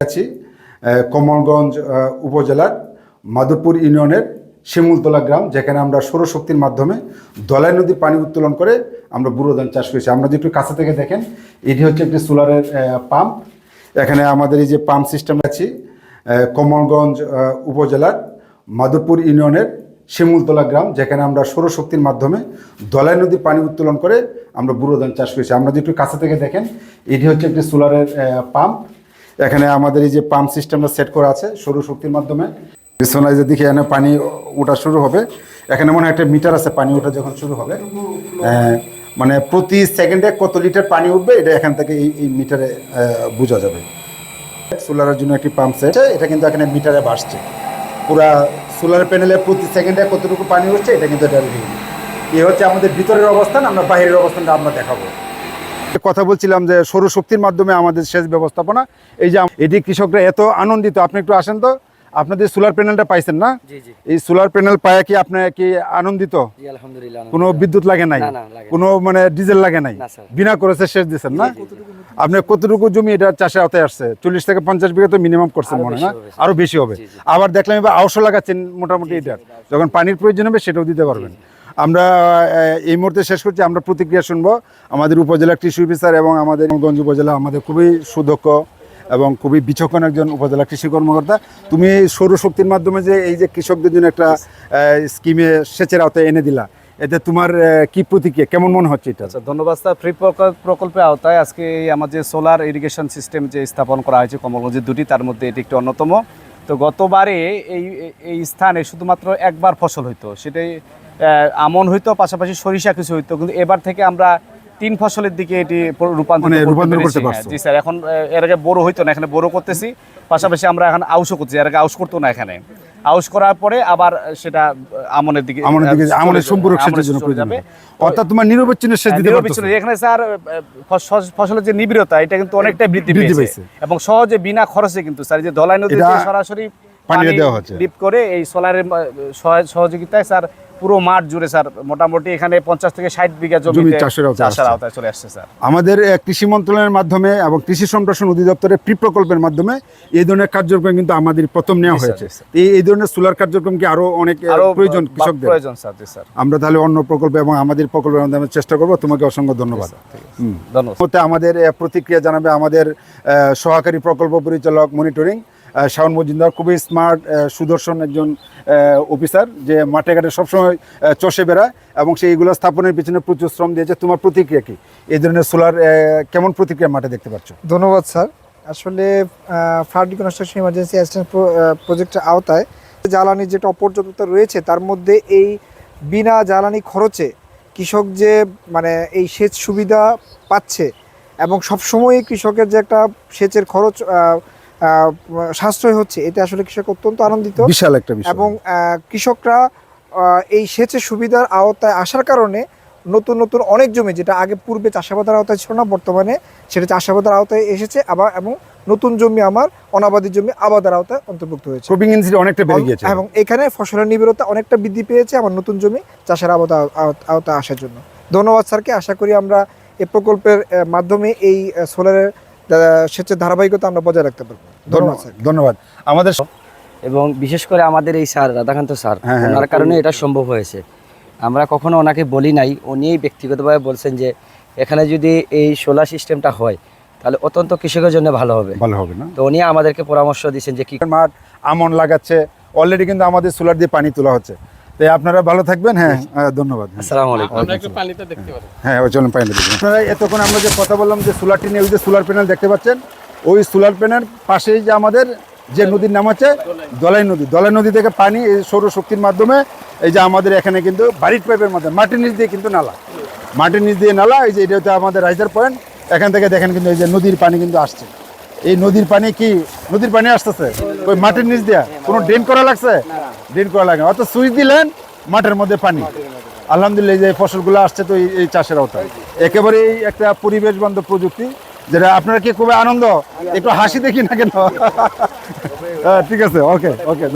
আছি কমলগঞ্জ উপজেলার মাধবপুর ইউনিয়নের শিমুলতলা গ্রাম, যেখানে আমরা সৌরশক্তির মাধ্যমে ধলাই নদীর পানি উত্তোলন করে আমরা বুড়ো ধান চাষ করেছি। আমরা যদি একটু কাছে থেকে দেখেন, এটি হচ্ছে একটি সোলারের পাম্প। এখানে আমাদের এই যে পাম্প সিস্টেম আছি কমলগঞ্জ উপজেলার মাধবপুর ইউনিয়নের শিমুলতলা গ্রাম, যেখানে আমরা সৌরশক্তির মাধ্যমে ধলাই নদীর পানি উত্তোলন করে আমরা বুড়ো ধান চাষ করেছি। আমরা যদি একটু কাছে থেকে দেখেন, এটি হচ্ছে একটি সোলারের পাম্প। এখানে আমাদের এই যে পাম্প সিস্টেমটা সেট করা আছে সৌরশক্তির মাধ্যমে। পিছনে যে দিকে এখানে পানি ওঠা শুরু হবে, এখানে মনে হয় একটা মিটার আছে, পানি ওঠা যখন শুরু হবে মানে প্রতি সেকেন্ডে কত লিটার পানি উঠবে এটা এখান থেকে এই মিটারে বোঝা যাবে। সোলারের জন্য একটি পাম্প সেট, এটা কিন্তু এখানে মিটারে ভাসছে। পুরা সোলার প্যানেলে প্রতি সেকেন্ডে কতটুকু পানি উঠছে এটা কিন্তু এটা এই হচ্ছে আমাদের ভিতরের অবস্থান। আমরা বাইরের অবস্থানটা আমরা দেখাবো। কথা বলছিলাম যে সৌরশক্তির মাধ্যমে আমাদের সেচ ব্যবস্থাপনা, এই যে এটি কৃষকরা এত আনন্দিত। আপনি একটু আসেন তো, আপনাদের সোলার প্যানেলটা পাইছেন না? এই সোলার প্যানেল পায় কি আপনি কি আনন্দিত? কোনো বিদ্যুৎ লাগে নাই, কোনো মানে ডিজেল লাগে নাই, বিনা খরচে সেচ দিচ্ছেন না? আপনি কতটুকু জমি এটা চাষে আওতায় আসছে? 40 থেকে 50 বিঘা তো মিনিমাম করছেন মনে হয়, না আরো বেশি হবে। আবার দেখলাম এবার আউশও লাগাচ্ছেন মোটামুটি, এটা যখন পানির প্রয়োজন হবে সেটাও দিতে পারবেন। আমরা এই মুহূর্তে শেষ করছি। আমরা প্রতিক্রিয়া শুনবো আমাদের উপজেলা কৃষি অফিসার এবং আমাদের গঞ্জ উপজেলা আমাদের খুবই সুদক্ষ এবং খুবই বিচক্ষণ একজন উপজেলা কৃষি কর্মকর্তা। তুমি সৌরশক্তির মাধ্যমে যে এই যে কৃষকদের জন্য একটা স্কিমে সেচের আওতায় এনে দিলা, এতে তোমার কি প্রতিক্রিয়া, কেমন মনে হচ্ছে এটা? আচ্ছা, ধন্যবাদ স্যার। ফ্রি প্রকল্পের আওতায় আজকে আমার যে সোলার ইরিগেশন সিস্টেম যে স্থাপন করা হয়েছে কমলগঞ্জের দুটি, তার মধ্যে এটি একটি অন্যতম। তো গতবারে এই স্থানে শুধুমাত্র একবার ফসল হইতো, সেটাই আমন হইতো, পাশাপাশি সরিষা কিছু হইতো, কিন্তু এবার থেকে আমরা 3 ফসলের দিকে এটি রূপান্তর করতে পারছি। জি স্যার, এখন এর আগে বড় হইতো না, এখানে বড় করতেছি, পাশাপাশি আমরা এখন আউশও করছি। এর আগে আউশ করতো না, এখানে আউশ করার পরে আবার সেটা আমনের দিকে আমনের সম্পূরক সেচের জন্য প্রয়োজন হবে। অর্থাৎ তোমার নিরবচ্ছিন্ন সেচ দিতে পারছো। এখানে স্যার ফসলের যে নিবিড়তা এটা কিন্তু অনেকটাই বৃদ্ধি পেয়েছে এবং সহজে বিনা খরচে কিন্তু স্যার যে ধলাই নদীতে সরাসরি পানি দেওয়া হচ্ছে ডিপ করে এই সোলারের সহযোগিতায় স্যার পুরো মাঠ জুড়ে স্যার মোটামুটি এখানে 50 থেকে 60 বিঘা জমি চাষের আওতায় চলে আসছে স্যার। আমাদের কৃষি মন্ত্রণালয়ের মাধ্যমে এবং কৃষি সম্প্রসারণ অধিদপ্তরের প্রি প্রকল্পের মাধ্যমে এই ধরনের কার্যক্রম কিন্তু আমাদের প্রথম নেওয়া হয়েছে। এই ধরনের সোলার কার্যক্রম কি আরো অনেক প্রয়োজন কৃষকদের? প্রয়োজন স্যার। জি স্যার, আমরা তাহলে অন্য প্রকল্প এবং আমাদের প্রকল্পের মাধ্যমে চেষ্টা করব। তোমাকে অসংখ্য ধন্যবাদ। ধন্যবাদ। আমাদের প্রতিক্রিয়া জানাবে আমাদের সহকারী প্রকল্প পরিচালক মনিটরিং শাওন মজুমদার, খুবই স্মার্ট সুদর্শন একজন অফিসার, যে মাঠে ঘাটে সবসময় চষে বেড়ায় এবং সেইগুলো স্থাপনের পিছনে প্রচুর শ্রম দিয়েছে। তোমার প্রতিক্রিয়া কি? এই ধরনের সোলার কেমন প্রতিক্রিয়া মাঠে দেখতে পাচ্ছ? ধন্যবাদ স্যার। আসলে ফ্লাড রিকনস্ট্রাকশন ইমার্জেন্সি অ্যাসিস্ট্যান্স প্রজেক্টের আওতায় জ্বালানির যেটা অপর্যাপ্ততা রয়েছে, তার মধ্যে এই বিনা জ্বালানি খরচে কৃষক যে মানে এই সেচ সুবিধা পাচ্ছে এবং সবসময়ই কৃষকের যে একটা সেচের খরচ সাশ্রয় হচ্ছে, এতে আসলে কৃষক অত্যন্ত আনন্দিত, বিশাল একটা বিষয়। এবং কৃষকরা এই সেচের সুবিধার আওতায় আসার কারণে নতুন নতুন অনেক জমি, যেটা আগে পূর্বে চাষাবাদের আওতায় ছিল না, বর্তমানে সেটা চাষাবাদের আওতায় এসেছে আবার, এবং নতুন জমি আমার অনাবাদী জমি আবাদের আওতায় অন্তর্ভুক্ত হয়েছে। ক্রপিং ইনটেন্সিটি অনেকটা বেড়ে গেছে এবং এখানে ফসলের নিবিড়তা অনেকটা বৃদ্ধি পেয়েছে আমার নতুন জমি চাষের আওতায় আসার জন্য। ধন্যবাদ স্যারকে। আশা করি আমরা এই প্রকল্পের মাধ্যমে এই সোলারের সেচের ধারাবাহিকতা আমরা বজায় রাখতে পারবো। ধন্যবাদ স্যার। ধন্যবাদ। আমাদের এবং বিশেষ করে আমাদের এই স্যার রাধাকান্ত স্যার, ওনার কারণে এটা সম্ভব হয়েছে। আমরা কখনো ওনাকে বলি নাই, উনি ব্যক্তিগতভাবে বলছেন যে এখানে যদি এই সোলার সিস্টেমটা হয় তাহলে অত্যন্ত কৃষকের জন্য ভালো হবে না? তো উনি আমাদেরকে পরামর্শ দিয়েছেন যে কি মাঠ আমন লাগাচ্ছে, অলরেডি কিন্তু আমাদের সোলার দিয়ে পানি তোলা হচ্ছে। তাই আপনারা ভালো থাকবেন। হ্যাঁ, ধন্যবাদ। আসসালামু আলাইকুম। আমরা একটু পানিটা দেখতে পারি? হ্যাঁ, চলুন পানিটা দেখুন। আপনারা এতক্ষণ আমরা যে কথা বললাম যে সোলারটি নিয়ে, ওই যে সোলার প্যানেল দেখতে পাচ্ছেন, ওই সোলার প্যানেল পাশেই যে আমাদের যে নদীর নাম আছে ধলাই নদী। ধলাই নদী থেকে পানি এই সৌরশক্তির মাধ্যমে এই যে আমাদের এখানে কিন্তু বাড়ির পাইপের মাধ্যমে মাটির নিচ দিয়ে কিন্তু নালা, মাটির নিচ দিয়ে নালা, এই যে এটা হচ্ছে আমাদের রাইজার পয়েন্ট। এখান থেকে দেখেন কিন্তু এই যে নদীর পানি কিন্তু আসছে। এই নদীর পানি কি নদীর পানি আসতেছে ওই মাটির নিচ দিয়ে? কোনো ড্রেন করা লাগছে? ড্রেন করা লাগে, অর্থাৎ সুইচ দিলেন মাঠের মধ্যে পানি। আলহামদুলিল্লাহ, এই যে ফসলগুলো আসছে তো এই চাষের আওতায়, একেবারেই একটা পরিবেশ বান্ধব প্রযুক্তি, যেটা আপনারা কি খুবই আনন্দ? একটু হাসি দেখি না কেন? ঠিক আছে, ওকে।